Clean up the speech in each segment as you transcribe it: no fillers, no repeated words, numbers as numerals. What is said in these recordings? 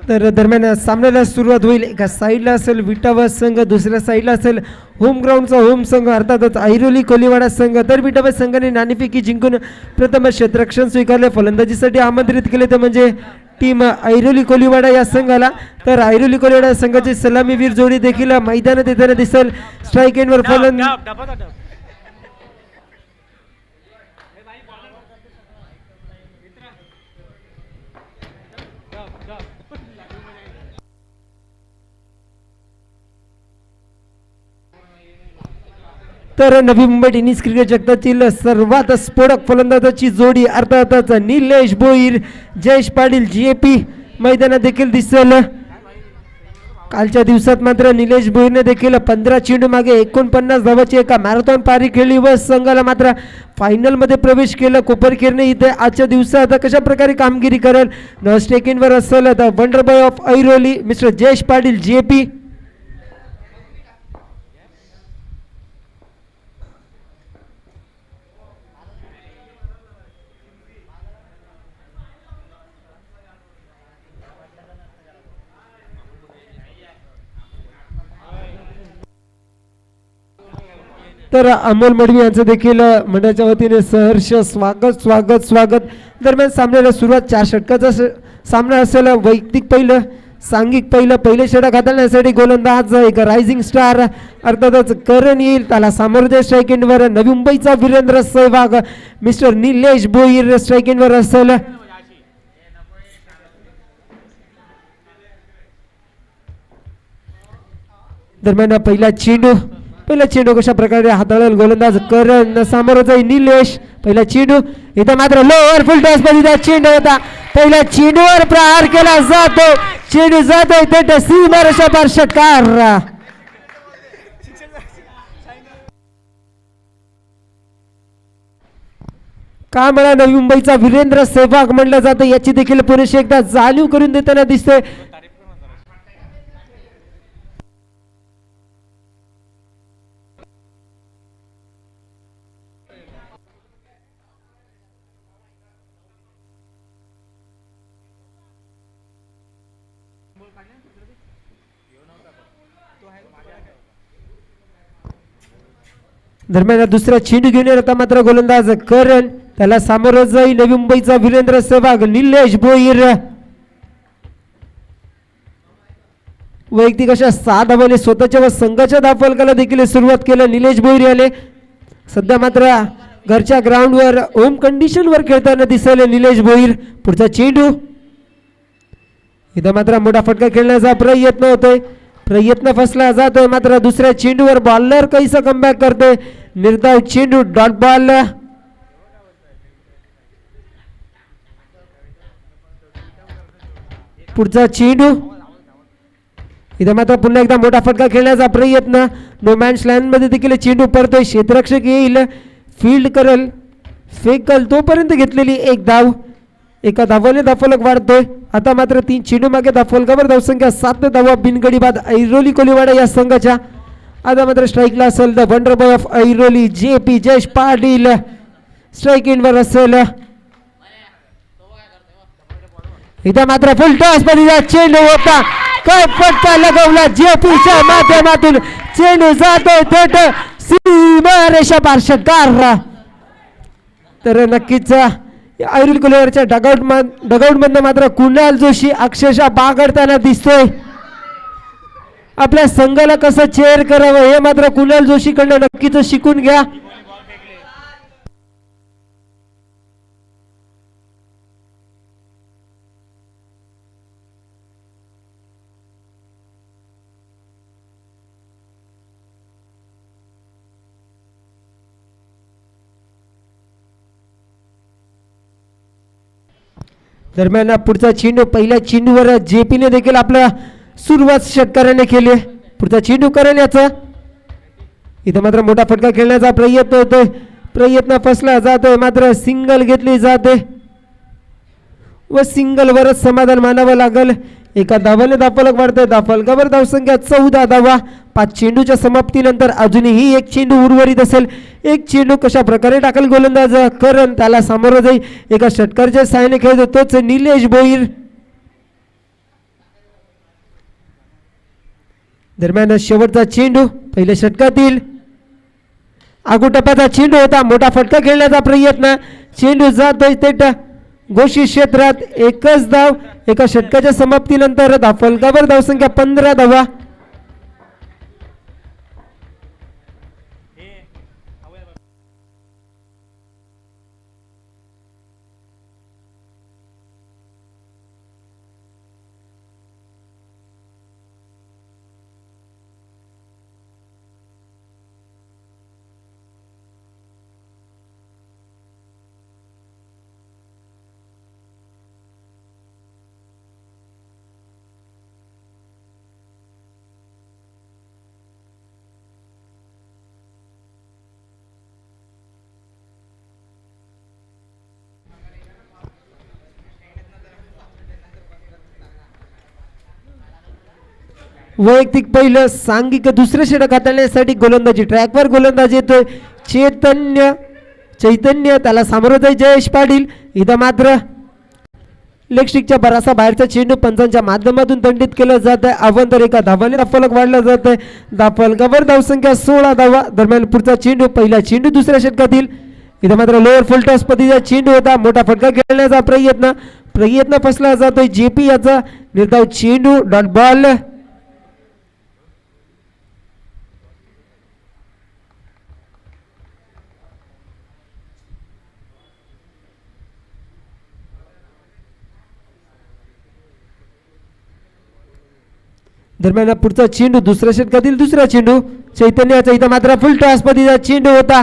तर दरम्यान सामन्याला सुरुवात होईल. एका साईडला असेल विटावस संघ, दुसऱ्या साईडला असेल होम ग्राउंडचा होम संघ अर्थातच ऐरोली कोलीवाडा संघ. तर विटावस संघाने नाणेफेकी जिंकून प्रथम क्षेत्ररक्षण स्वीकारले. फलंदाजीसाठी आमंत्रित केले ते म्हणजे टीम ऐरोली कोलीवाडा या संघाला. तर ऐरोली कोलीवाडा संघाची सलामीवीर जोडी देखील मैदानात येताना दिसेल. स्ट्राईक एंडवर फलंदाज तर नवी मुंबई टेनिस क्रिकेट जगतातील सर्वात स्फोटक फलंदाजाची जोडी अर्थातच निलेश भोईर जयेश पाटील JP मैदानात देखील दिसेल. कालच्या दिवसात मात्र निलेश भोईरने देखील 15 चेंडू मागे 49 धावाची एका मॅरेथॉन पारी खेळली व संघाला मात्र फायनल मध्ये प्रवेश केला. कोपरखेरणे इथे आजच्या दिवसात कशा प्रकारे कामगिरी करेल न स्टेकिनवर असेल the wonder boy of Airoli mister Jayesh Patil JP. तर अमोल मडवी यांचं देखील मंडळाच्या वतीने सहर्ष स्वागत स्वागत स्वागत. दरम्यान सामन्याला सुरुवात 4 षटकाचा सामना असेल. वैयक्तिक पहिलं सांघिक पहिले षटक हाताळण्यासाठी गोलंदाज एक रायझिंग स्टार अर्थातच करण येईल. त्याला सामोरं स्ट्राईक एंडवर नवी मुंबईचा वीरेंद्र सहवाग मिस्टर निलेश भोईर स्ट्राईक एंडवर असेल. दरम्यान पहिला चेंडू कशा प्रकारे हाताळेल गोलंदाज करण सामोरं जाईल निलेश. पहिला चेंडू इथं मात्र लोअर फुल टॉस मध्ये चेंडू होता. पहिल्या चेंडूवर प्रहार केला जातो. चेंडू जातोय थेट सीमारेषा पार षटकार. का म्हणा नवी मुंबईचा वीरेंद्र सहवाग म्हणलं जातं याची देखील पुरेशी एकदा जाणीव करून देताना दिसतोय. दरम्यान दुसरा चेंडू घेऊन येत मात्र गोलंदाज करण त्याला सामोरं जाईल नवी मुंबईचा वीरेंद्र सहवाग निलेश भोईर. वैयक्तिक अशा 6 धावांनी स्वतःच्या व संघाच्या धावफलकाला देखील सुरुवात केलं निलेश भोईर याने. सध्या मात्र घरच्या ग्राउंडवर होम कंडिशनवर खेळताना दिसले निलेश भोईर. पुढचा चेंडू इथं मात्र मोठा फटका खेळण्याचा प्रयत्न होतोय. प्रयत्न फसला जातोय मात्र दुसऱ्या चेंडूवर बॉलर कैसा कमबॅक करतोय. निर्धाव चेंडू डॉट बॉल. पुढचा चेंडू इथं मात्र पुन्हा एकदा मोठा फटका खेळण्याचा प्रयत्न. नो मॅन्स लँड मध्ये देखील चेंडू पडतोय. क्षेत्ररक्षक येईल फील्ड करेल फेकल तोपर्यंत घेतलेली एक धाव. एका धावाने धावफलक वाढतोय. आता मात्र 3 चेंडू मागे धावफलकावर धावसंख्या 7 धावा बिनगडी बाद ऐरोली कोलीवाडा या संघाच्या. आता मात्र स्ट्राईकला असेल the wonder boy of Airoli JP Jayesh Patil strike इनवर असेल. इथं मात्र फुल टॉस मध्ये चेंडू होता. काय फटका लगवला JPच्या माध्यमातून. चेंडू जातोय थेट सीमारेषा पार षटकार. तर नक्कीच ऐरोली कोलीवाडाच्या डगआउट मधनं मात्र कुणाल जोशी अक्षरशः बागडताना दिसतोय. आपल्या संघाला कसं चेअर करावं हे मात्र कुणाल जोशी कडनं नक्कीच शिकून घ्या. दरम्यान पुढचा चेंडू पहिल्या चेंडूवर JPने देखील आपला सुरुवात षटकाराने केली. पुढचा चेंडू करेल याचा. इथं मात्र मोठा फटका खेळण्याचा प्रयत्न होतोय. प्रयत्न फसला जातोय मात्र सिंगल घेतली जाते व सिंगलवरच समाधान मानावं लागेल. एका धावाने धावफलक वाढतोय. धावफलकावर धावसंख्या 14 धावा. 5 चेंडूच्या समाप्तीनंतर अजूनही एक चेंडू उर्वरित असेल. एक चेंडू कशा प्रकारे टाकल गोलंदाज करण त्याला सामोरं जाईल. एका षटकारच्या साहाय्याने खेळतो तोच निलेश भोईर. दरम्यान शेवटचा चेंडू पहिल्या षटकातील आगुटप्प्याचा चेंडू होता. मोठा फटका खेळण्याचा प्रयत्न. चेंडू जातोय थेट घोषित क्षेत्रात. एकच धाव एका षटकाच्या समाप्तीनंतर. फलकावर धावसंख्या 15 धावा. वैयक्तिक पहिलं सांघिक दुसरं षटक हाताळण्यासाठी गोलंदाजी ट्रॅकवर गोलंदाज येतोय चैतन्य त्याला सामोरं जाई जयेश पाटील. इथं मात्र लेगस्टिकच्या बरासा बाहेरचा चेंडू पंचांच्या माध्यमातून दंडित केलं जात आहे. अवंतर एका धावाने फलक वाढला जात आहे. धावफलकावर धावसंख्या 16 धावा. दरम्यान पुढचा चेंडू पहिला चेंडू दुसऱ्या षटकातील. इथं मात्र लोअर फुल टॉस पद्धतीचा चेंडू होता. मोठा फटका खेळण्याचा प्रयत्न फसला जातोय. जेपी याचा निर्धाव चेंडू डॉट बॉल. दरम्यान पुढचा चेंडू दुसऱ्या षटकातील दुसरा चेंडू चैतन्याचा. इथं मात्र फुल टॉस पद्धतीचा चेंडू होता.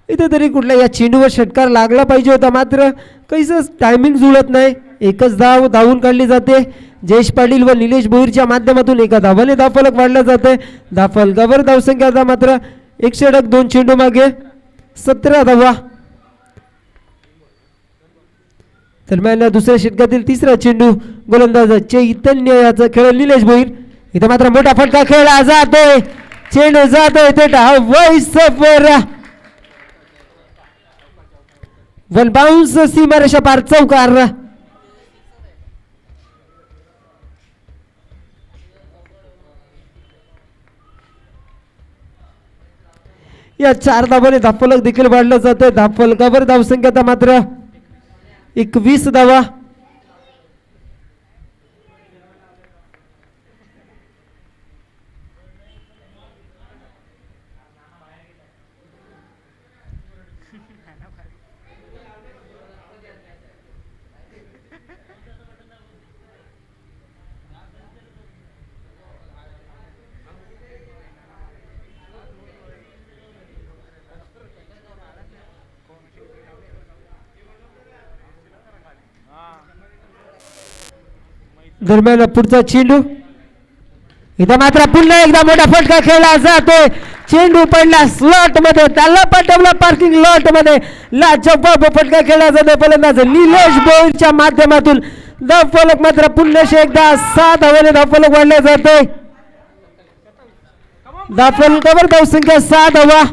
इथं तरी कुठला या चेंडूवर षटकार लागला पाहिजे होता, मात्र काहीच टायमिंग जुळत नाही. एकच धाव धावून काढली जाते. जयेश पाटील व निलेश भोईरच्या माध्यमातून एका धावाने धावफलक वाढला जाते. धावफलकावर धावसंख्या मात्र 1 षटक 2 चेंडू मागे 17 धावा. दरम्यान दुसऱ्या षटकातील तिसरा चेंडू गोलंदाज चैतन्य याचा खेळ निलेश भोईर. इथं मात्र मोठा फटका खेळला जातोय. चेंडू जातोय थेट हवाईसवर. वन बाउन्स सीमारेषा पार चौकार. या 4 धावाने धावफलक देखील वाढलं जातंय. धावफलकावर धावसंख्या मात्र 21 धावा. दरम्यान पुढचा चेंडू. इथं मात्र पुन्हा एकदा मोठा फटका खेळला जातोय. चेंडू पडला स्लॉट मध्ये. त्याला पाठवला पार्किंग लॉट मध्ये. लाजवाब फटका खेळला जातोय. फलंदाज निलेश भोईरच्या माध्यमातून. धावफलक मात्र पुन्हा एकदा 6 धावाने धावफलक वाढले जातोय. धावफलकावर धावसंख्या 6 धावा.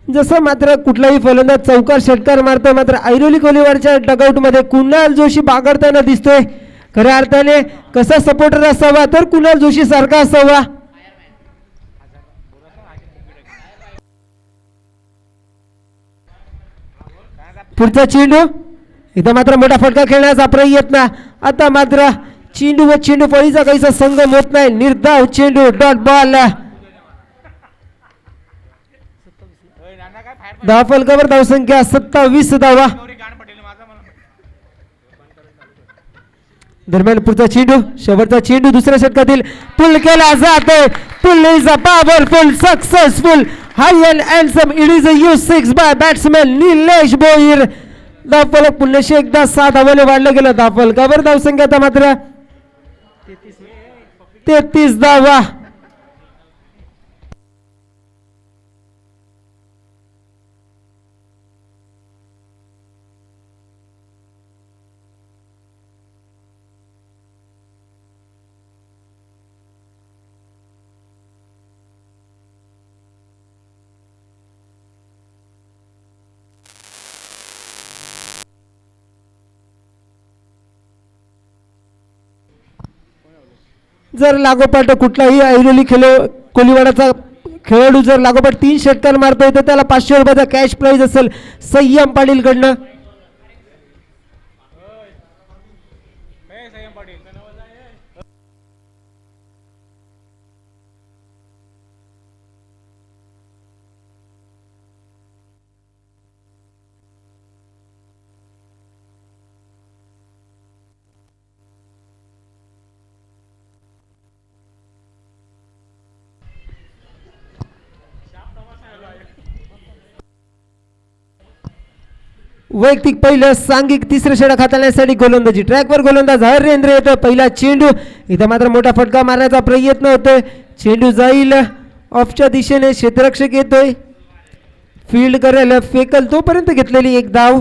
जसं मात्र कुठलाही फलंदाज चौकार षटकार मारतोय, मात्र ऐरोली कोलीवारच्या डगआउट मध्ये कुणाल जोशी बागडताना दिसतोय. खऱ्या अर्थाने कसा सपोर्टर असावा तर कुणाल जोशी सारखा असावा. पुढचा चेंडू. इथं मात्र मोठा फटका खेळण्याचा प्रयत्न. आता मात्र चेंडू व चेंडू फळीचा काहीसा संगम होत नाही. निर्धाव चेंडू डॉट बॉल. धावफलकावर धावसंख्या 27 धावा. दरम्यान पुढचा चेंडू शेवटचा चेंडू दुसऱ्या षटकातील. पुल केला जातोय. Pull is a powerful successful high and handsome. It is a U6 by batsman Nilesh Bhoir. धावफलक पुन्हा एकदा 6 धावाने वाढलं गेलं. धावफलकावर धावसंख्या मात्र 33 धावा. जर लागोपाठ कुठलाही ऐरोली कोलीवाडाचा खेळाडू जर लागोपाठ 3 षटकार मारतोय तर त्याला 500 रुपयाचा कॅश प्राइज असेल संयम पाटील कडनं. वैयक्तिक पहिलं सांघिक तिसरं षटक हाताळण्यासाठी गोलंदाजी ट्रॅकवर गोलंदाज हरेंद्र येतो. पहिला चेंडू इथं मात्र मोठा फटका मारण्याचा प्रयत्न होतोय. चेंडू जाईल ऑफच्या दिशेने. क्षेत्ररक्षक येतोय फील्ड करायला फेकल तोपर्यंत घेतलेली एक धाव.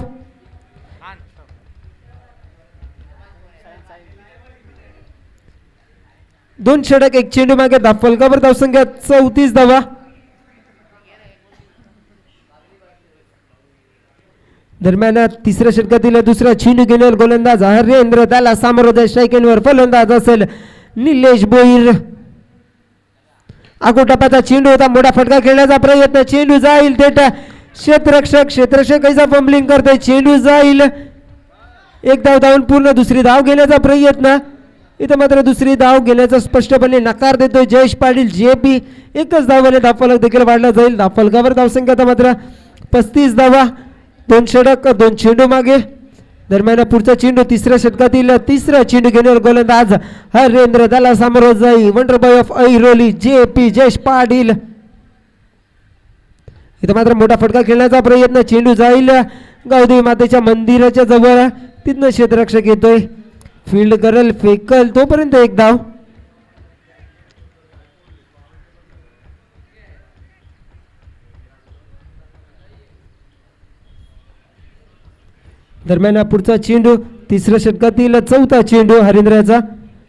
दोन षटक एक चेंडू मागे धाव फलकावर धावसंख्या 34 धावा. दरम्यान तिसऱ्या षटकातील दुसरा चेंडू घेणार गोलंदाज हरेंद्र. त्याला सामोरं स्ट्राईकवर फलंदाज असेल निलेश भोईर. आगोटापाचा चेंडू होता. मोठा फटका खेळण्याचा प्रयत्न. चेंडू जाईल थेट क्षेत्ररक्षक कैसा फंबलिंग करतोय. चेंडू जाईल. एक धाव धावून पूर्ण दुसरी धाव घेण्याचा प्रयत्न. इथं मात्र दुसरी धाव घेण्याचा स्पष्टपणे नकार देतोय जयेश पाटील जेपी. एकच धावाने धावफलक देखील वाढला जाईल. धावफलकावर धावसंख्या मात्र 35 धावा. 2 षटक 2 चेंडू मागे. दरम्यान पुढचा चेंडू तिसऱ्या षटकातील तिसरा चेंडू घेणार गोलंदाज हरेंद्र. त्याला सामोरं जाई wonder boy of Airoli JP Jayesh Patil. इथं मात्र मोठा फटका खेळण्याचा प्रयत्न. चेंडू जाईल गावदेवी मातेच्या मंदिराच्या जवळ. तिथनं क्षेत्ररक्षक येतोय फील्ड करल फेकल तोपर्यंत एक धाव. दरम्यान पुढचा चेंडू तिसऱ्या षटकातील चौथा चेंडू हरेंद्रचा.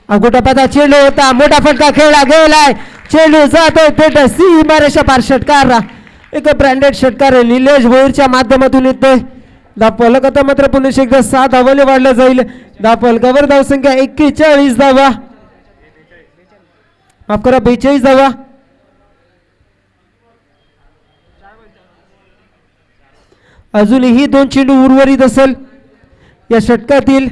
अगोटापाचा चेंडू होता. मोठा फटका खेळला गेलाय. चेंडू जातोय थेट सीमारेषा पार. षटकार एक ब्रँडेड षटकार निलेश भोईरच्या माध्यमातून येतोय. धावफलक आता मात्र पुन्हा एकदा 6 धावाने वाढला जाईल. धावफलकावर धावसंख्या 41 धावा. माफ करा 42 धावा. अजूनही 2 चेंडू उर्वरित असेल या षटकातील.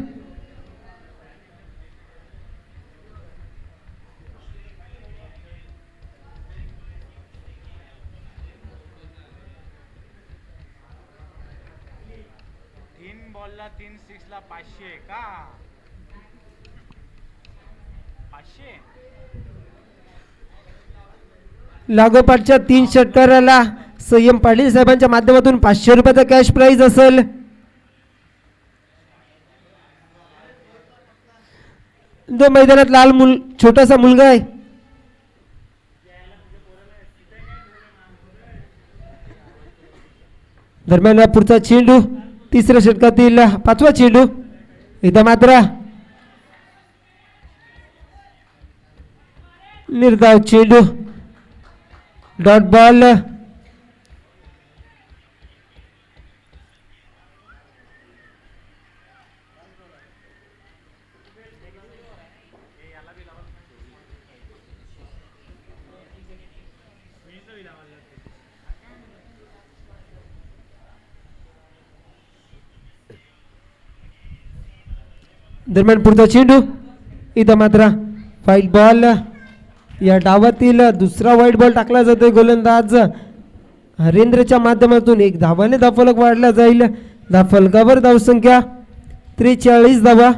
लागोपाठच्या 3 षटकाराला संयम पाटील साहेबांच्या माध्यमातून 500 रुपयाचा कॅश प्राइज असेल. जो मैदानात लाल छोटासा मुलगा आहे दरम्यान पुढचा चेंडू तिसऱ्या षटकातील 5वा चेंडू. इथं मात्र निर्धाव चेंडू डॉट बॉल. दरम्यान पुढचा चेंडू. इथं मात्र व्हाईट बॉल. या डावातील दुसरा व्हाईट बॉल टाकला जातोय. गोलंदाज हरेंद्रच्या माध्यमातून 1 धावाने धावफलक वाढला जाईल. धावफलकावर धावसंख्या 43 धावा.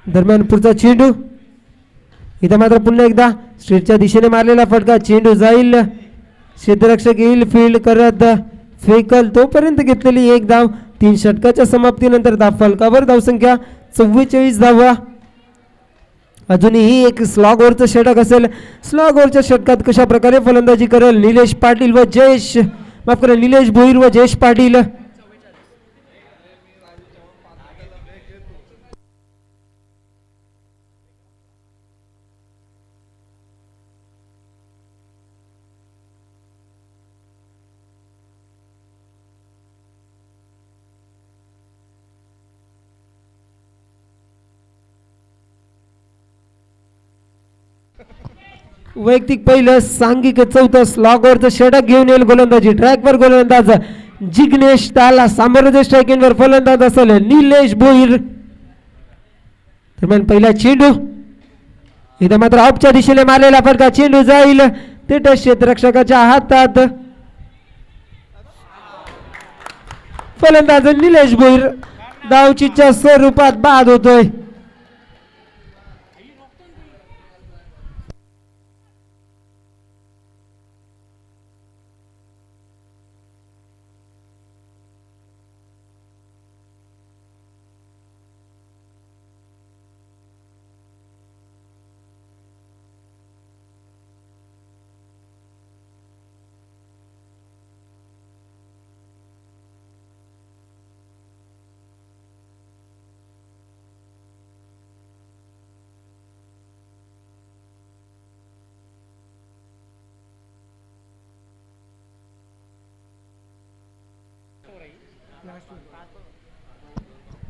दरम्यान पुढचा चेंडू. इथं मात्र पुन्हा एकदा स्ट्रेटच्या दिशेने मारलेला फटका. चेंडू जाईल. क्षेत्ररक्षक येईल फील्ड करत फेकल तोपर्यंत घेतलेली एक धाव. 3 षटकाच्या समाप्तीनंतर धावफलकावर धावसंख्या 44 धावा. अजूनही एक स्लॉग ओव्हरचं षटक असेल. स्लॉग ओव्हरच्या षटकात कशा प्रकारे फलंदाजी करेल निलेश भोईर व जयेश पाटील. वैयक्तिक पहिलं, सांघिक चौथं, स्लॉगवरचं षटक घेऊन येईल गोलंदाजी. ट्रॅकवर गोलंदाज जिग्नेश ताला, सामोरं स्ट्रायकिंगवर फलंदाज असेल निलेश भोईर. दरम्यान पहिला चेंडू इथं मात्र ऑफच्या दिशेने मारलेला फटका. चेंडू जाईल थेट क्षेत्ररक्षकाच्या हातात. फलंदाज निलेश भोईर धावचीच्या स्वरूपात बाद होतोय.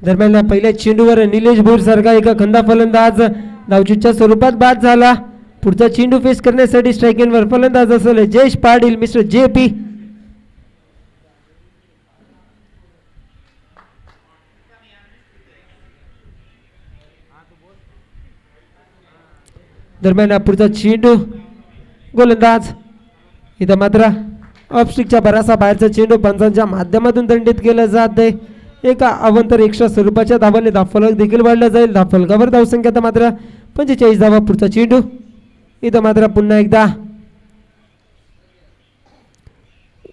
दरम्यान पहिल्या चेंडूवर निलेश भोईर सारखा एका खंदा फलंदाज धावचीच्या स्वरूपात बाद झाला. पुढचा चेंडू फेस करण्यासाठी स्ट्रायकिंगवर फलंदाज असेल जयेश पाटील, मिस्टर JP. दरम्यान पुढचा चेंडू गोलंदाज इथं मात्र ऑफस्टिकच्या बरासा बाहेरचा चेंडू पंचांच्या माध्यमातून दंडित केला जात आहे. एका अवंतर एक्स्ट्रा स्वरूपाच्या धावाने धावफलक देखील वाढला जाईल. धावफलकावर धावसंख्या मात्र 45 धावा. पुढचा चेंडू इथं मात्र पुन्हा एकदा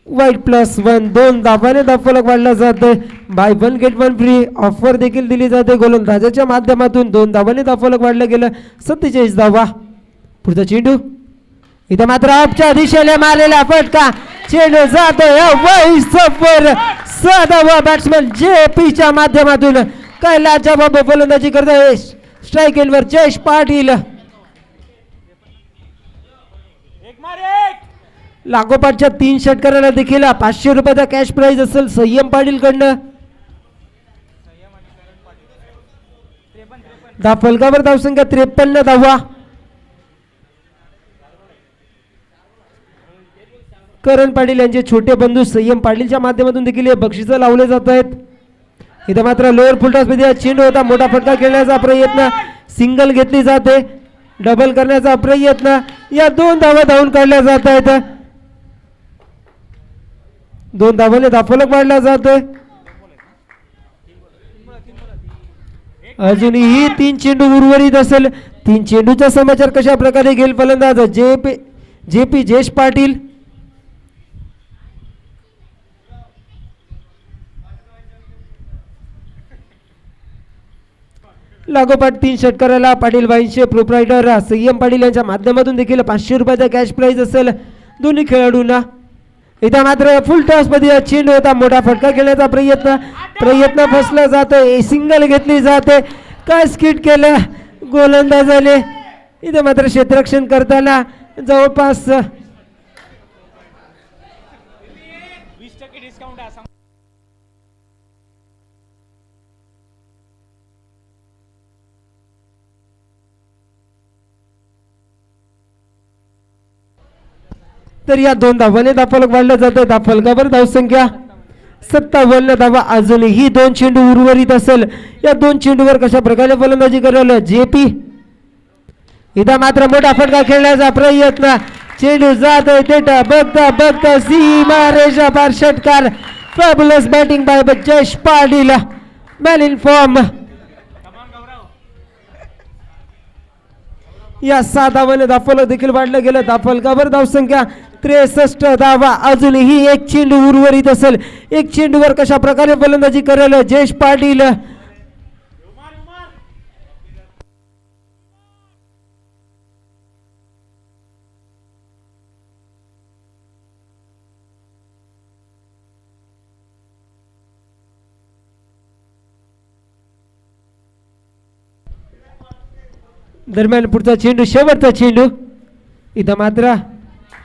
वाईट +1, 2 धावाने धावफलक वाढला जातोय. बाय 1 गेट 1 फ्री ऑफर देखील दिली जाते. गोलंदाजाच्या माध्यमातून 2 धावाने धावफलक वाढलं गेलं 47 धावा. पुढचा चेंडू इथं मात्र ऑफच्या दिशेने मारलेला फटका. चेंडू जातोय सदावा बॅट्समन JPच्या माध्यमातून कैलाच्या बाबा फलंदाजी करतोय. स्ट्राईक एंडवर जयेश पाटील. लागोपाठच्या 3 षटकारांना देखील 500 रुपयाचा कॅश प्राइज असेल संयम पाटील कडनं. धावफलकावर धावसंख्या 53 धावा. करण पाटील यांचे छोटे बंधू संयम पाटीलच्या माध्यमातून देखील हे बक्षीस लावले जात आहेत. इथं मात्र लोअर फुलटॉस मध्ये चेंडू होता. मोठा फटका खेळण्याचा प्रयत्न, सिंगल घेतली जाते. डबल करण्याचा प्रयत्न, या 2 धावा धावून काढल्या जात आहेत. 2 धावाने धावफलक वाढला जातोय. अजूनही 3 चेंडू उर्वरित असेल. 3 चेंडूचा समाचार कशा प्रकारे घेईल फलंदाज JP जयेश पाटील. लागोपाठ 3 षटकाराला पाटील बाईंचे प्रोप्रायटर संयम पाटील यांच्या माध्यमातून देखील 500 रुपयाचा कॅश प्राइज असेल दोन्ही खेळाडूंना. इथं मात्र फुल टॉस मध्ये चेंडू होता. मोठा फटका खेळण्याचा प्रयत्न फसला जातोय. सिंगल घेतली जाते. काय स्किट केलं गोलंदाजाने. इथं मात्र क्षेत्ररक्षण करताना जवळपास तर या 2 धावाने धावफलक वाढलं जातं. धावफलकावर धावसंख्या 57 धावा. अजूनही 2 चेंडू उर्वरित असेल. या 2 चेंडूवर कशा प्रकारे फलंदाजी करेल JP. इथं मात्र मोठा फटका खेळण्याचा प्रयत्न. चेंडू जातोय थेट बघता सीमा रेषा पार षटकार. Fabulous batting by Jayesh Patil, man in form. या 6 धावाने धावफलक देखील वाढलं गेलं. धावफलकावर धावसंख्या 63 धावा. अजूनही 1 चेंडू उर्वरित असेल. 1 चेंडूवर कशा प्रकारे फलंदाजी करेल जयेश पाटील. दरम्यान पुढचा चेंडू, शेवटचा चेंडू. इथं मात्र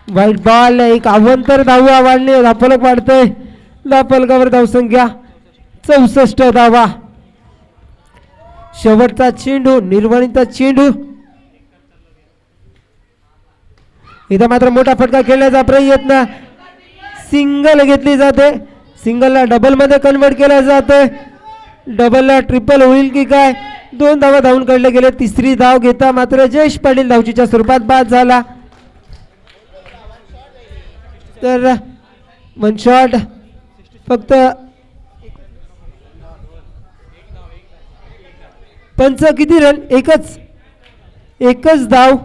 वाईट बॉल. एक अवंतर धावा वाढणे. धावफलक वाढतोय. धावफलकावर धावसंख्या 64 धावा. शेवटचा चेंडू, निर्वाणीचा चेंडू. इथं मात्र मोठा फटका खेळण्याचा प्रयत्न, सिंगल घेतली जाते, सिंगलला डबल मध्ये कन्वर्ट केलं जातंय, डबलला ट्रिपल होईल की काय. 2 धावा धावून काढले गेले. तिसरी धाव घेता मात्र जयेश पाटील धावचीच्या स्वरूपात बाद झाला. तर 1 शॉट फक्त पंच किती रन, एकच धाव.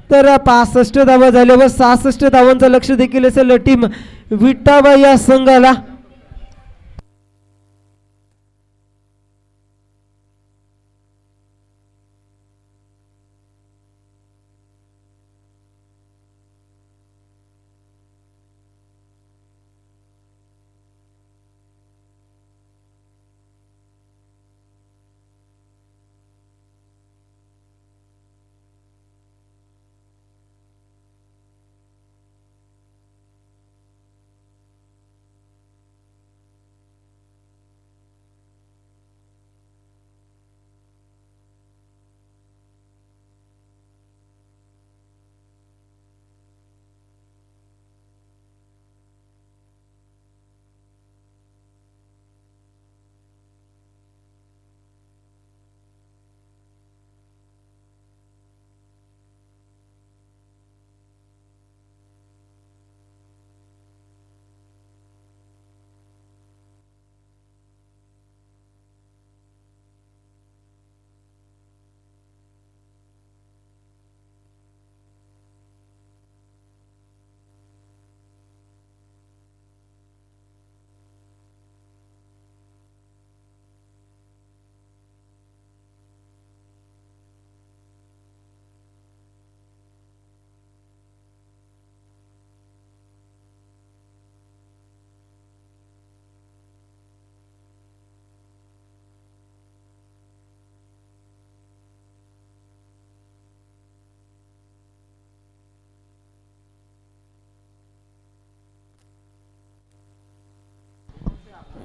तर 65 धावा झाल्या व 66 धावांचं लक्ष देखील असेल टीम विटावा या संघाला.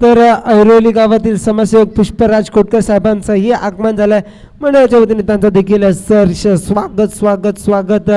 तर ऐरोली गावातील समाजसेवक पुष्पराज खोटकर साहेबांचंही आगमन झालंय. मंडळाच्या वतीने त्यांचं देखील सहर्ष स्वागत स्वागत स्वागत.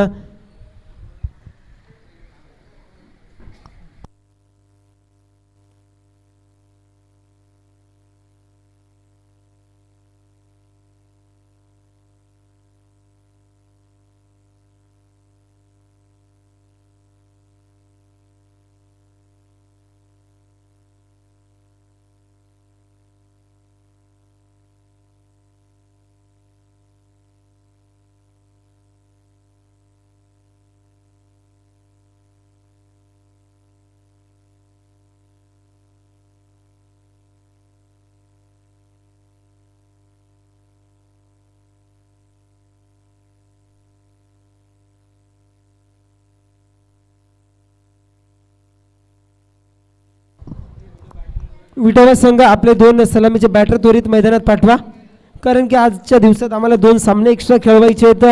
विटावा संघ आपले 2 सलामीचे बॅटर त्वरित मैदानात पाठवा, कारण की आजच्या दिवसात आम्हाला 2 सामने एक्स्ट्रा खेळवायचे आहेत.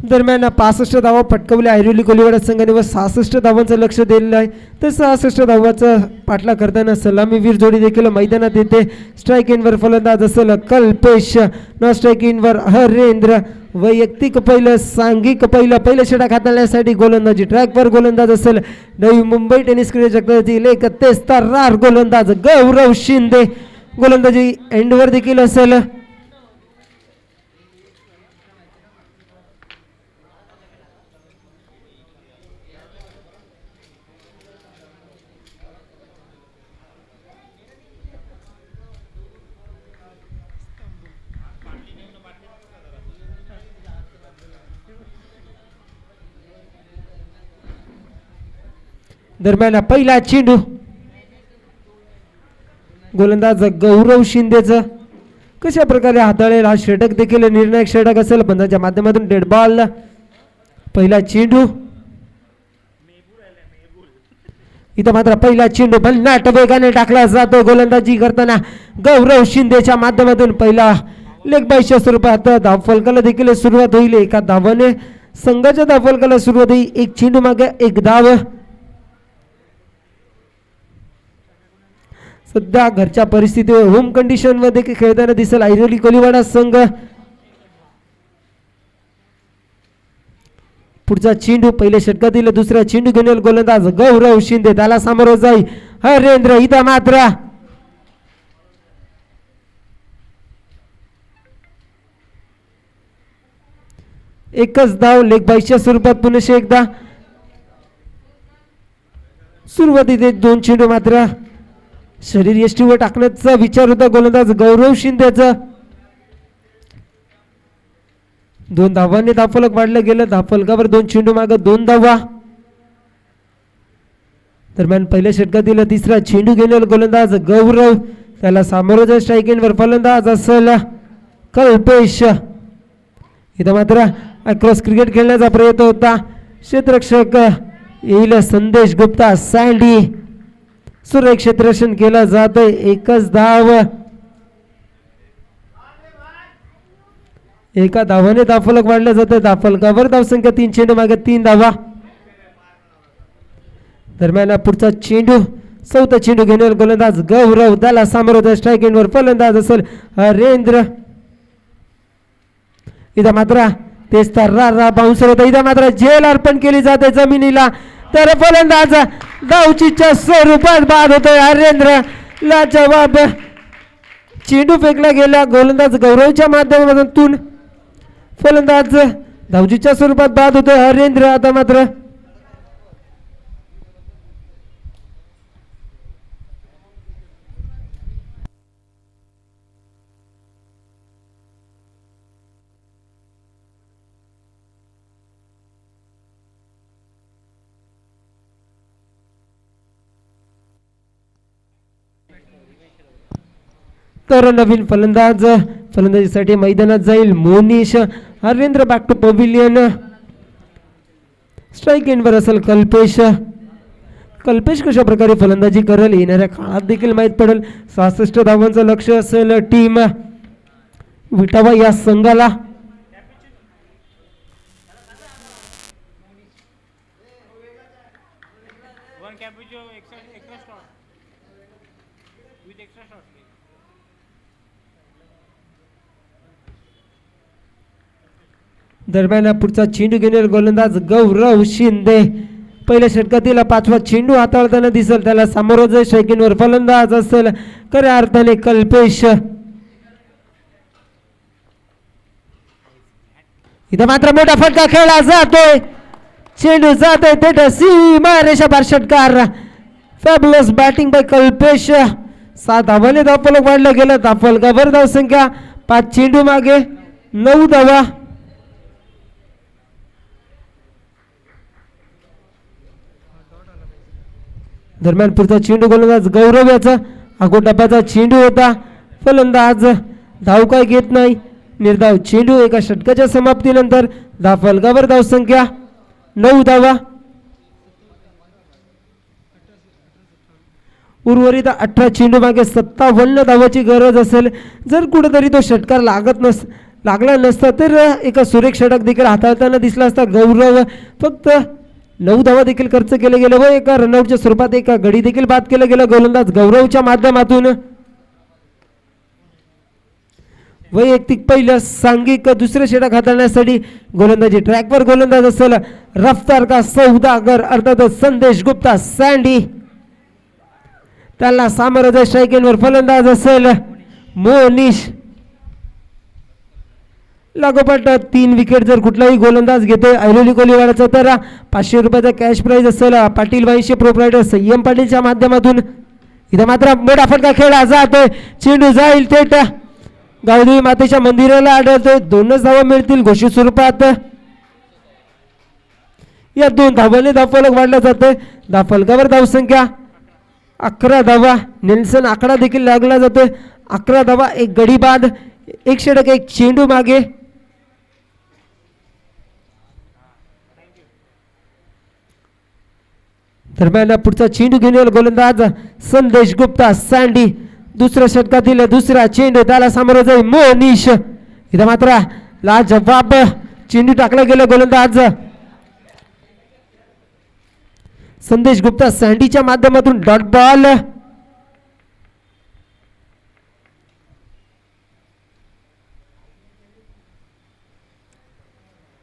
दरम्यान 65 धावा पटकावल्या ऐरोली कोलीवाडा संघाने व 66 धावांचं लक्ष दिलेलं आहे. तर 66 धावाचा पाठला करताना सलामीवीर जोडी देखील मैदानात येते. स्ट्राईक इनवर फलंदाज असेल कल्पेश, नॉन स्ट्राईक इनवर हरेंद्र. वैयक्तिक पहिलं, सांघिक पहिलं षटक हाताळण्यासाठी गोलंदाजी ट्रॅकवर गोलंदाज असेल नवी मुंबई टेनिस क्रीडा जगतातील एक तेस्तरार गोलंदाज गौरव शिंदे. गोलंदाजी एंडवर देखील असेल. दरम्यान पहिला चेंडू गोलंदाज गौरव शिंदेचं कशा प्रकारे हाताळेल हा षटक देखील निर्णायक षटक असेल. पंचाच्या माध्यमातून डेड बॉल. पहिला चेंडू इथं मात्र पहिला चेंडू भन्नाट वेगाने टाकला जातो. गोलंदाजी करताना गौरव शिंदेच्या माध्यमातून पहिला लेग बायच्या स्वरूपात धावफलकाला देखील सुरुवात होईल. एका धावाने संघाच्या धावफलकाला सुरुवात होईल. एक चेंडू मागे एक धाव. सध्या घरच्या परिस्थितीवर होम कंडिशन मध्ये खेळताना दिसेल ऐरोली कोलीवाडा संघ. पुढचा चेंडू पहिल्या षटकातील दुसरा चेंडू घेऊन गोलंदाज गौरव शिंदे त्याला सामोरं जाई हरेंद्र. इथं मात्र एकच धाव लेग बाईच्या स्वरूपात पुन्हा एकदा सुरुवातीत दोन चेंडू मात्र शरीर यष्टीवर टाकण्याचा विचार होता गोलंदाज गौरव शिंदेचा. दोन धावांनी धावफलक वाढलं गेलं. धावफलकावर दोन चेंडू मागे दोन धावा. दरम्यान पहिल्या षटकातील तिसरा चेंडू घेऊन गोलंदाज गौरव त्याला सामोरं स्ट्राईक एंडवर फलंदाज असेल कल्पेश. इथं मात्र क्रॉस क्रिकेट खेळण्याचा प्रयत्न होता. क्षेत्ररक्षक येईल संदेश गुप्ता सँडी. सुरेख क्षेत्ररक्षण केलं जातंय. एकच धाव. एका धावाने धावफलक वाढलं जातं. धावफलकावर धावसंख्या 3 चेंडू मागे 3 धावा. दरम्यान पुढचा चेंडू चौथा चेंडू घेऊन गोलंदाज गौरव त्याला सामोरं स्ट्राईक एंडवर फलंदाज असेल हरेंद्र. इथं मात्र तेच तर बाउन्सर होता. इथं मात्र झेल अर्पण केली जाते जमिनीला. तर फलंदाज धावचीच्या स्वरूपात बाद होतोय हरेंद्र ला जवाब. चेंडू फेकला गेला गोलंदाज गौरवच्या माध्यमातून. फलंदाज धावचीच्या स्वरूपात बाद होतोय हरेंद्र. आता मात्र तर नवीन फलंदाजीसाठी मैदानात जाईल Monish. Harendra back to pavilion. Strike एंडवर असेल कल्पेश. कल्पेश कशा प्रकारे फलंदाजी करेल येणाऱ्या काळात देखील माहीत पडेल. 66 धावांचं लक्ष असेल टीम विटावा या संघाला. दरम्यान पुढचा चेंडू घेऊन गोलंदाज गौरव शिंदे. पहिल्या षटकातील 5वा चेंडू हाताळताना दिसेल त्याला सामोरं स्ट्राईकिंगवर फलंदाज असेल खऱ्या अर्थाने कल्पेश. इथं मात्र मोठा फटका खेळला जातोय. चेंडू जातोय थेट सीमा रेषापार षटकार. Fabulous batting bye Kalpesh. 7 धावांनी धावफलक वाढलं गेलं. धावफलकावर धावसंख्या 5 चेंडू मागे 9 धावा. दरम्यान पुढचा चेंडू गोलंदाज गौरव याचा आगोटापाचा चेंडू होता. फलंदाज धाव काय घेत नाही. निर्धाव चेंडू. एका षटकाच्या समाप्तीनंतर धावफलकावर धावसंख्या 9 धावा. उर्वरित 18 चेंडू मागे 57 धावाची गरज असेल. जर कुठेतरी तो षटकार लागला नसता तर एका सुरेख षटक देखील हाताळताना दिसला असता. गौरव फक्त 9 धावा देखील खर्च केले गेले व एका रनआउटच्या स्वरूपात एका गडी देखील बाद केलं गेलं गोलंदाज गौरवच्या माध्यमातून. वैयक्तिक पहिलं सांघिक दुसरे षटक हाताळण्यासाठी गोलंदाजी ट्रॅकवर गोलंदाज असेल रफ्तार का सौदागर अर्थातच संदेश गुप्ता सँडी. त्याला सामोरं स्ट्राईक एंडवर फलंदाज असेल मोनिश. लागोपाठ 3 विकेट जर कुठलाही गोलंदाज घेतोय ऐरोली कोलीवाडाचा तर 500 रुपयाचा कॅश प्राइज असेल पाटील वाईंशी प्रोप्रायटर संयम पाटीलच्या माध्यमातून. इथं मात्र मोठा फटका खेळला जातोय. चेंडू जाईल थेट गावदेवी मातेच्या मंदिराला आढळतोय. 2च धावा मिळतील घोषित स्वरूपात. या 2 धावांनी धावफलक वाढला जातोय. धावफलकावर धावसंख्या 11 धावा. नेल्सन आकडा देखील लागला जातोय. 11 धावा, एक गडी बाद, एक षटक, एक चेंडू मागे. दरम्यान पुढचा चेंडू घेऊन येईल गोलंदाज संदेश गुप्ता सँडी. दुसऱ्या षटकातील दुसरा चेंडू, त्याला सामोरं जाईल मोनिश. इथं मात्र लाजवाब चेंडू टाकला गेला. गोलंदाज संदेश गुप्ता सँडीच्या माध्यमातून डॉट बॉल.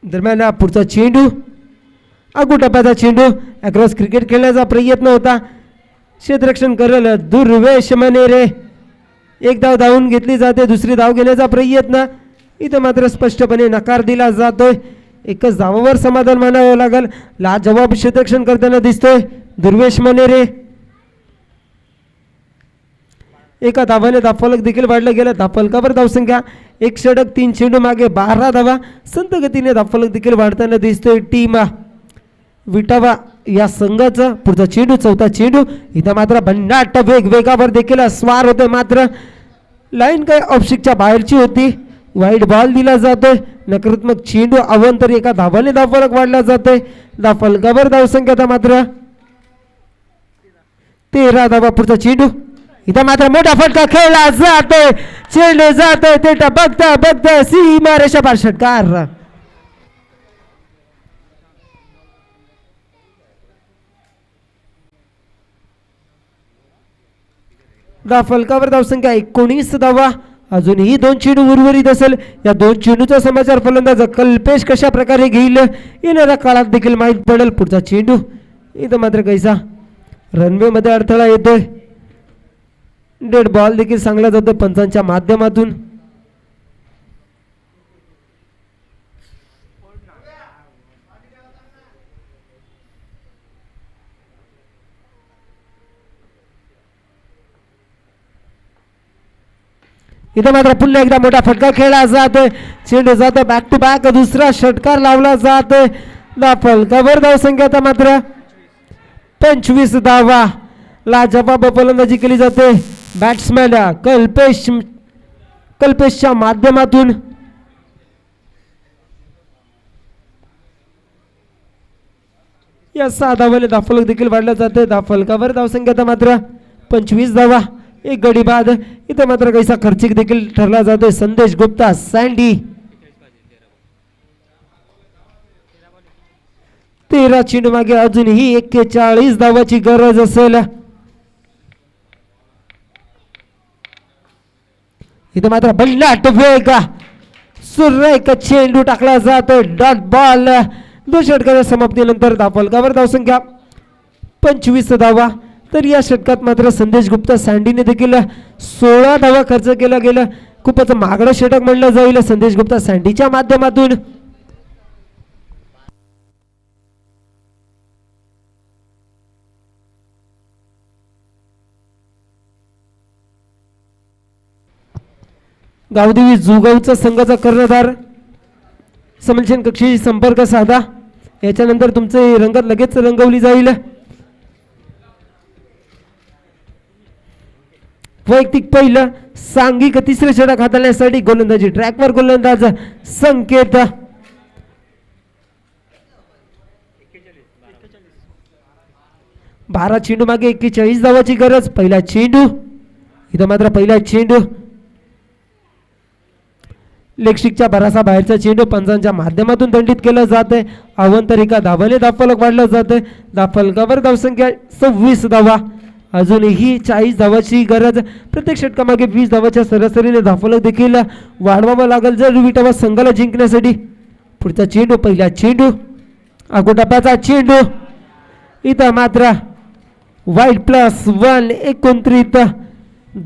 दरम्यान पुढचा चेंडू, अगू टप्प्याचा चेंडू, अक्रॉस क्रिकेट खेळण्याचा प्रयत्न होता. क्षेत्ररक्षण करेल दुर्वेश मनेरे. एक धाव धावून घेतली जाते. दुसरी धाव घेण्याचा प्रयत्न, इथं मात्र स्पष्टपणे नकार दिला जातोय. एकच धावावर समाधान मानावं लागेल. लाजवाब क्षेत्ररक्षण करताना दिसतोय दुर्वेश मनेरे. एका धावाने धावफलक देखील वाढला गेला. धावफलकावर धावसंख्या 1 षटक 3 चेंडू मागे 12 धावा. संत गतीने धावफलक देखील वाढताना दिसतोय टीम विटावा या संघाचा. पुढचा चेंडू, चौथा चेंडू, इथं मात्र भन्नाट वेगावर देखील स्वार होते. मात्र लाईन काय ऑफस्टिकच्या बाहेरची होती. वाईड बॉल दिला जातोय. नकारात्मक चेंडू, अवंतर एका धावाने धावफलक वाढला जातोय. धावफलकावर धावसंख्या मात्र 13 धावा. पुढचा चेंडू, इथं मात्र मोठा फटका खेळला जातोय. चेंडू जातोय ते बघता बघता सीमारेषा पार. षटकार. धावफलकावर धावसंख्या 19 धावा. अजूनही 2 चेंडू उर्वरित असेल. या 2 चेंडूचा समाचार फलंदाज कल्पेश कशा प्रकारे घेईल येणाऱ्या काळात देखील माहीत पडेल. पुढचा चेंडू, इथं मात्र कैसा रनवे मध्ये अडथळा येतोय. डेड बॉल देखील सांगला जातो पंचांच्या माध्यमातून. इथं मात्र पुन्हा एकदा मोठा फटका खेळला जातोय. चेंडू जातो बॅक टू बॅक. दुसरा षटकार लावला जातोय. धावफलकावर धावसंख्या मात्र 25 धावा. लाजवाब फलंदाजी केली जाते बॅट्समॅन कल्पेशच्या माध्यमातून. या 6 धावाने धावफलक देखील वाढला जाते. धावफलकावर धावसंख्या मात्र 25 धावा, एक गडी बाद. इथं मात्र कैसा खर्चिक देखील ठरला जातोय संदेश गुप्ता सँडी. 13 चेंडू मागे अजूनही 41 धावाची गरज असेल. इथं मात्र भन्नाट वेग, सुरेख चेंडू टाकला जातोय. Dot ball. 2 षटकाच्या समाप्तीनंतर धावफलकावर धावसंख्या 25 धावा. तर या षटकात मात्र संदेश गुप्ता सँडीने देखील 16 धावा खर्च केला गेला. खूपच महागडं षटक म्हणलं जाईल संदेश गुप्ता सँडीच्या माध्यमातून. गावदेवी जुगावचा संघाचा कर्णधार समलचन कक्षी संपर्क साधा. याच्यानंतर तुमचे रंगत लगेच रंगवली जाईल. वैयक्तिक पहिलं सांघिक तिसरे षटक हाताळण्यासाठी गोलंदाजी ट्रॅकवर गोलंदाज संकेत. बारा चेंडू मागे 41 धावाची गरज. पहिला चेंडू, इथं मात्र पहिला चेंडू लेगस्टिकच्या भरासा बाहेरचा चेंडू पंचांच्या माध्यमातून दंडित केला जाते. अवंतरिका धावाने धावफलक वाढला जाते. धावफलकावर धावसंख्या 26 धावा. अजूनही 40 धावाची गरज. प्रत्येक षटकामागे 20 धावाच्या सरासरीने धावफलक देखील वाढवावा लागेल जर विटावा संघाला जिंकण्यासाठी. पुढचा चेंडू, पहिला चेंडू, अगोटप्प्याचा चेंडू, इथं मात्र वाईट +1 29.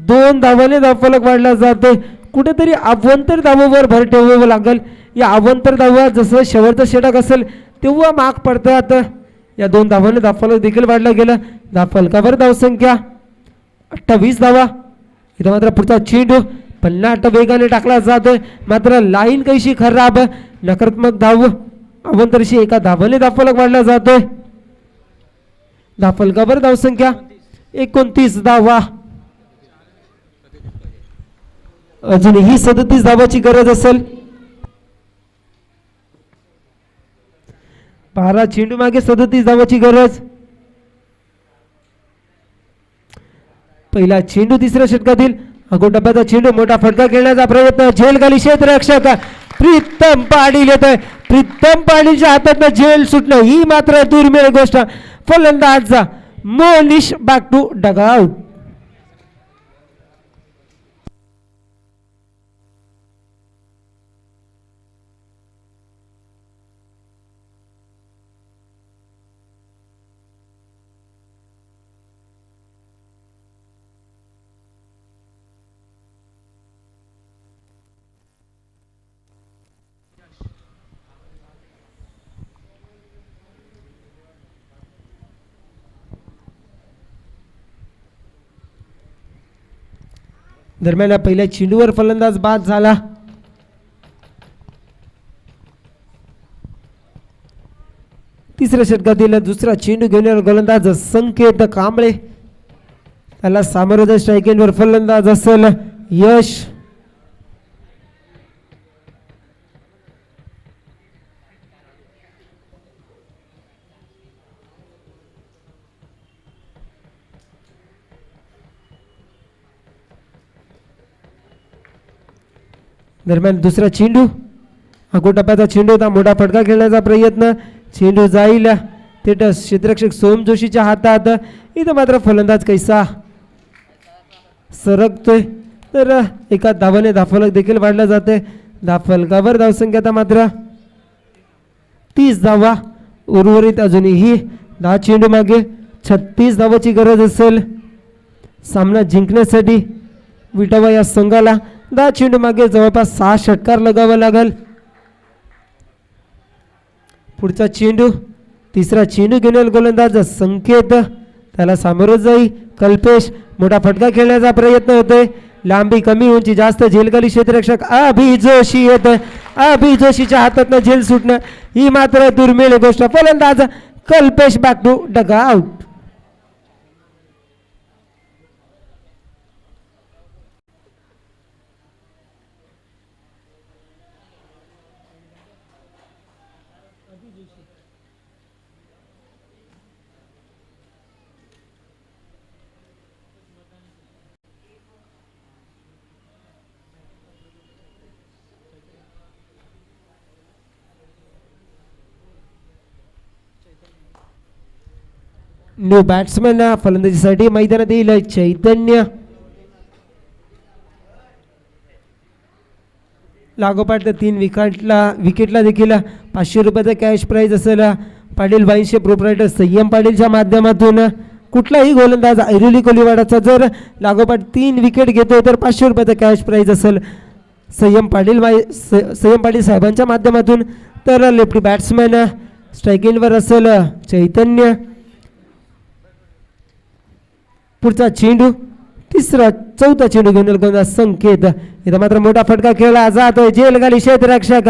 2 धावाने धावफलक वाढला जातोय. कुठेतरी अवंतर धावावर भर ठेवावं लागेल. या अवंतर धावा जसं शेवटचं षटक असेल तेव्हा माग पडतात. या 2 धावाने धावफलक देखील वाढला गेला. धावफलकावर धावसंख्या 28 धावा. इथं मात्र पुढचा चेंडू भन्नाट वेगाने टाकला जातोय. मात्र लाईन कशी खराब. नकारात्मक धाव. अवंतरशी एका धावाने धावफलक वाढला जातोय. धावफलकावर धावसंख्या 29 धावा. अजूनही 37 धावाची गरज असेल. 12 चेंडू मागे 37 धावाची गरज. पहिला चेंडू तिसऱ्या षटकातील अगो टप्प्याचा चेंडू मोठा फटका खेळण्याचा प्रयत्न. झेल खाली क्षेत्ररक्षक प्रीतम पाटील येतोय. प्रीतम पाटीलच्या हातातनं झेल सुटणं ही मात्र दुर्मिळ गोष्ट. फलंदाज मोनिश बॅक टू डगआउट. दरम्यान पहिल्या चेंडूवर फलंदाज बाद झाला. तिसऱ्या षटकातील दुसरा चेंडू घेऊन गोलंदाज संकेत कांबळे. त्याला सामोरं स्ट्राईक एंडवर फलंदाज असेल यश. दरम्यान दुसरा चेंडू अगो टप्प्याचा चेंडू होता. मोठा फटका खेळण्याचा प्रयत्न. चेंडू जाईल थेट क्षेत्ररक्षक सोम जोशीच्या हातात. इथं मात्र फलंदाज कैसा सरकतोय तर एका धावाने धाफलक देखील वाढला जाते. धाफलकावर धावसंख्या आता मात्र 30 धावा. उर्वरित अजूनही 10 चेंडू मागे 36 धावाची गरज असेल सामना जिंकण्यासाठी. विटावा या संघाला 10 चेंडू मागे जवळपास 6 षटकार लगावा लागल. पुढचा चेंडू तिसरा चेंडू घेऊन गोलंदाज संकेत. त्याला सामोरं जाई कल्पेश. मोठा फटका खेळण्याचा प्रयत्न होतोय. लांबी कमी उंची जास्त. झेलखाली क्षेत्ररक्षक अभि जोशी येत. अभि जोशीच्या हातातनं झेल सुटणं ही मात्र दुर्मिळ गोष्ट. फलंदाज Kalpesh back to dugout. New batsman फलंदाजीसाठी मैदानात येईल चैतन्य. लागोपाठ 3 विकेटला देखील 500 रुपयाचा कॅश प्राईज असेल. पाटील बाईंशे प्रोप्रायटर संयम पाटीलच्या माध्यमातून कुठलाही गोलंदाज ऐरोली कोलीवाडाचा जर लागोपाठ 3 विकेट घेतोय तर 500 रुपयाचा कॅश प्राईज असेल संयम पाटील साहेबांच्या माध्यमातून. तर लेफ्टी बॅट्समॅन स्ट्राईक एंडवर असेल चैतन्य. पुढचा चेंडू चौथा चेंडू घेऊन गोलंदाज संकेत. इथं मात्र मोठा फटका खेळला जातोय. जेलखाली क्षेत्ररक्षक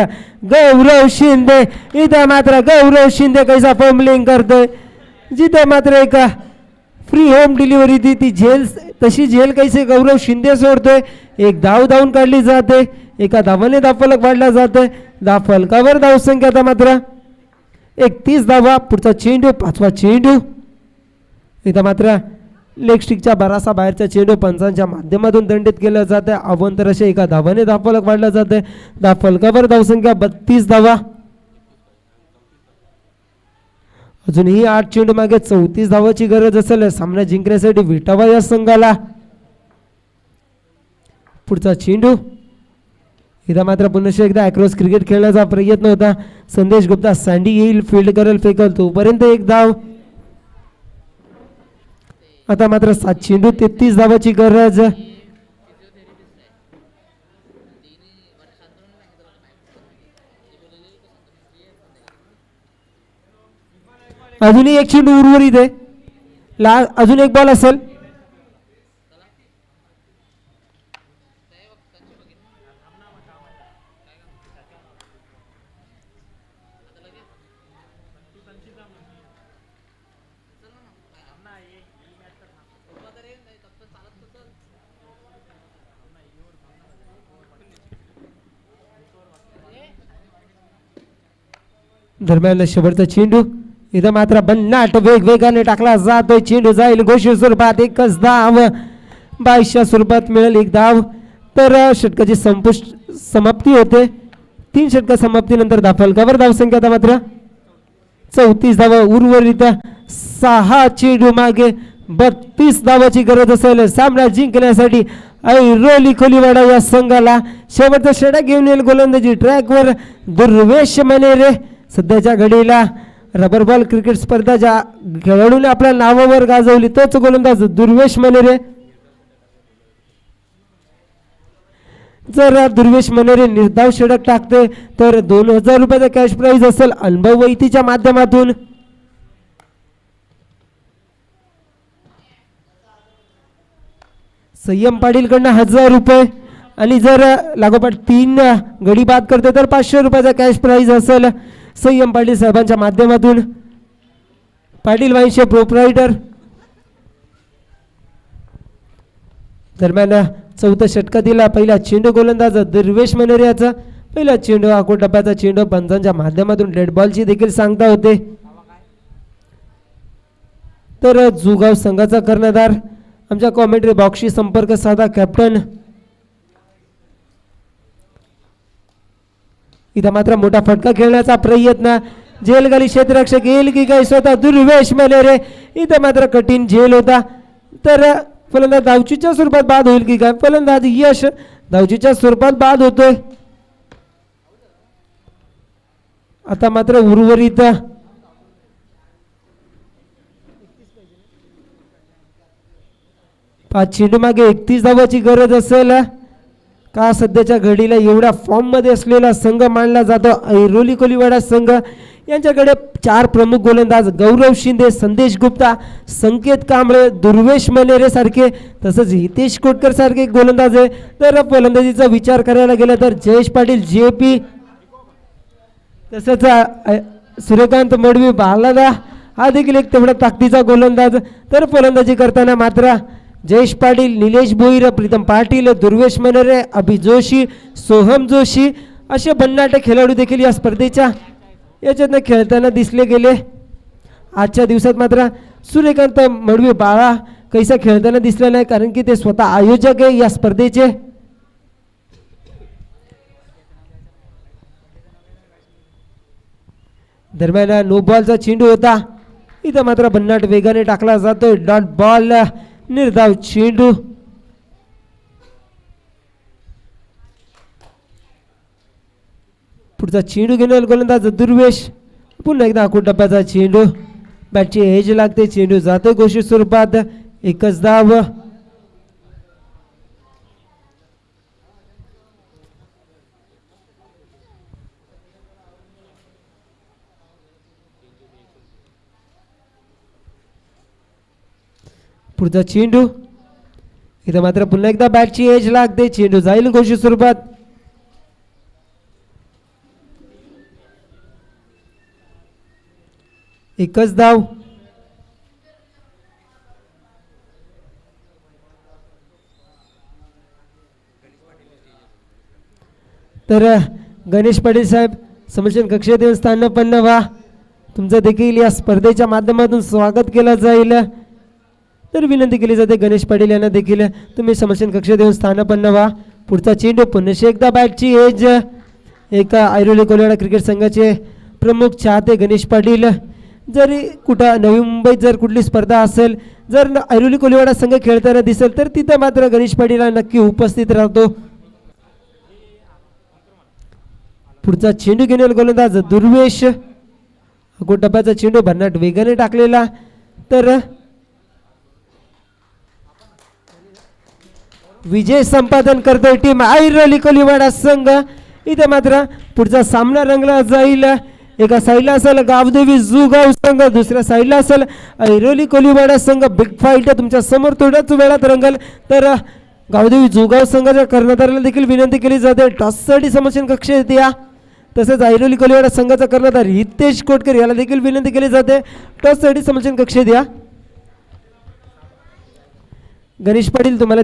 गौरव शिंदे. इथं मात्र गौरव शिंदे कैसा फॉर्मलिंग करतोय. जिथे मात्र एक फ्री होम डिलिव्हरी ती झेल तशी झेल कैसे गौरव शिंदे सोडतोय. एक धाव धावून काढली जाते. एका धावाने धावफलक वाढला जातोय. धावफलकावर धावसंख्या आता मात्र 31 धावा. पुढचा चेंडू 5वा चेंडू. इथं मात्र लेग स्टिकच्या बरासा बाहेरचा चेंडू पंचांच्या माध्यमातून दंडित केलं जातं. अवंतर असे एका धावाने धावफलक वाढला जाते. धावफलकावर धावसंख्या 32 धावा. अजूनही 8 चेंडू मागे 34 धावाची गरज असेल सामना जिंकण्यासाठी विटावा या संघाला. पुढचा चेंडू इथं मात्र पुन्हा एकदा अक्रॉस क्रिकेट खेळण्याचा प्रयत्न होता. संदेश गुप्ता सँडी येईल फील्ड करेल फेकल तोपर्यंत एक धाव. आता मात्र 7 चेंडू 33 धावाची गरज. अजूनही 1 चेंडू उर्वरित आहे. अजून एक बॉल असेल. दरम्यान शेवटचा चेंडू इथं मात्र भन्नाट वेगवेगाने टाकला जातोय. चेंडू जाईल घोषित स्वरूपात. एकच धाव 22च्या स्वरूपात मिळेल एक धाव. तर षटकाची समाप्ती होते. 3 षटका समाप्तीनंतर फलकावर धावसंख्या आता मात्र 34 धावा. उर्वरित 6 चेंडू मागे 32 धावाची गरज असेल सामना जिंकण्यासाठी. ऐरोली कोलीवाडा या संघाला शेवटचा षटक घेऊन येईल गोलंदाजी ट्रॅकवर दुर्वेश मनेरे. सध्याच्या घडीला रबर बॉल क्रिकेट स्पर्धा ज्या खेळाडूने आपल्या नावावर गाजवली तोच गोलंदाज दुर्वेश मनेरे. जर दुर्वेश मनेरे निर्धाव षटक टाकते तर 2000 रुपयाचा कॅश प्राइज असेल अनुभव वैतीच्या माध्यमातून. संयम पाटील कडनं 1000 रुपये आणि जर लागोपाठ 3 गडी बाद करते तर 500 रुपयाचा कॅश प्राइज असेल संयम पाटील साहेबांच्या माध्यमातून. पाटील वाईनचे प्रोप्रायटर. दरम्यान 4थ्या षटकातील पहिला चेंडू गोलंदाज दुर्वेश मनेरे याचा. पहिला चेंडू आकोट डब्याचा चेंडू पंचांच्या माध्यमातून डेड बॉलची देखील सांगता होते. तर जुगाव संघाचा कर्णधार आमच्या कॉमेंट्री बॉक्सशी संपर्क साधा कॅप्टन. इथं मात्र मोठा फटका खेळण्याचा प्रयत्न. झेलगाली क्षेत्ररक्षक येईल की काय स्वतः दुर्वेश मनेरे. इथं मात्र कठीण झेल होता. तर फलंदाज धावचीच्या स्वरूपात बाद होईल की काय. फलंदाज यश धावचीच्या स्वरूपात बाद होतोय. आता मात्र उर्वरित 5 चेंडू मागे 31 धावाची गरज असेल का. सध्याच्या घडीला एवढ्या फॉर्म मध्ये असलेला संघ मानला जातो ऐरोली कोलीवाडा संघ. यांच्याकडे 4 प्रमुख गोलंदाज गौरव शिंदे, संदेश गुप्ता, संकेत कांबळे, दुर्वेश मनेरे सारखे तसंच हितेश कोटकर सारखे गोलंदाज आहे. तर फलंदाजीचा विचार करायला गेला तर जयेश पाटील JP तसंच सूर्यकांत मडवी बालादा हा देखील एक तेवढा ताकदीचा गोलंदाज. तर फलंदाजी करताना मात्र जयेश पाटील, निलेश भोईर, प्रीतम पाटील, दुर्वेश मनेरे, अभि जोशी, सोहम जोशी असे भन्नाटे खेळाडू देखील या स्पर्धेच्या याच्यातनं खेळताना दिसले गेले. आजच्या दिवसात मात्र सूर्यकांत मडवी बाळा कैसा खेळताना दिसला नाही कारण की ते स्वतः आयोजक आहे या स्पर्धेचे. दरम्यान नो बॉलचा चेंडू होता. इथं मात्र भन्नाट वेगाने टाकला जातोय. डॉट बॉल निर्धाव चेंडू. पुढचा चेंडू घेऊन गोलंदाज दुर्वेश. पुन्हा एकदा आखूड डब्याचा चेंडू. बॅटची एज लागते. चेंडू जातोय घोषित स्वरूपात. एकच धाव. पुढचा चेंडू. इथं मात्र पुन्हा एकदा बॅटची एज लागते. चेंडू जाईल घोषित स्वरूपात. एकच धाव. तर गणेश पाटील साहेब समर्शन कक्षेत येऊन स्थानापन्न व्हा. तुमचं देखील या स्पर्धेच्या माध्यमातून स्वागत केलं जाईल. तर विनंती केली जाते गणेश पाटील यांना देखील तुम्ही समर्शन कक्षेत येऊन स्थानापन्न व्हा. पुढचा चेंडू पुन्हा एकदा बॅटची एज. एका ऐरोली कोलीवाडा क्रिकेट संघाचे प्रमुख चाहते गणेश पाटील. जरी कुठं नवी मुंबईत जर कुठली स्पर्धा असेल, जर ऐरोली कोलीवाडा संघ खेळताना दिसेल तर तिथं मात्र गणेश पाटील नक्की उपस्थित राहतो. पुढचा चेंडू घेऊन गोलंदाज दुर्वेश. टप्प्याचा चेंडू भन्नाट वेगाने टाकलेला. तर विजय संपादन करतोय टीम ऐरोली कोलीवाडा संघ. इथे मात्र पुढचा सामना रंगला जाईल. एका साईडला असेल गावदेवी जुगाव संघ, दुसऱ्या साईडला असेल ऐरोली कोलीवाडा संघ. बिग फाईट तुमच्या समोर थोड्याच वेळात रंगल. तर गावदेवी जुगाव संघाच्या कर्णधाराला देखील विनंती केली जाते टॉससाठी समर्शन कक्षेत या. तसेच ऐरोली कोलीवाडा संघाचा कर्णधार हितेश कोटकर याला देखील विनंती केली जाते टॉससाठी समर्शन कक्षेत या. गणेश पाटील तुम्हाला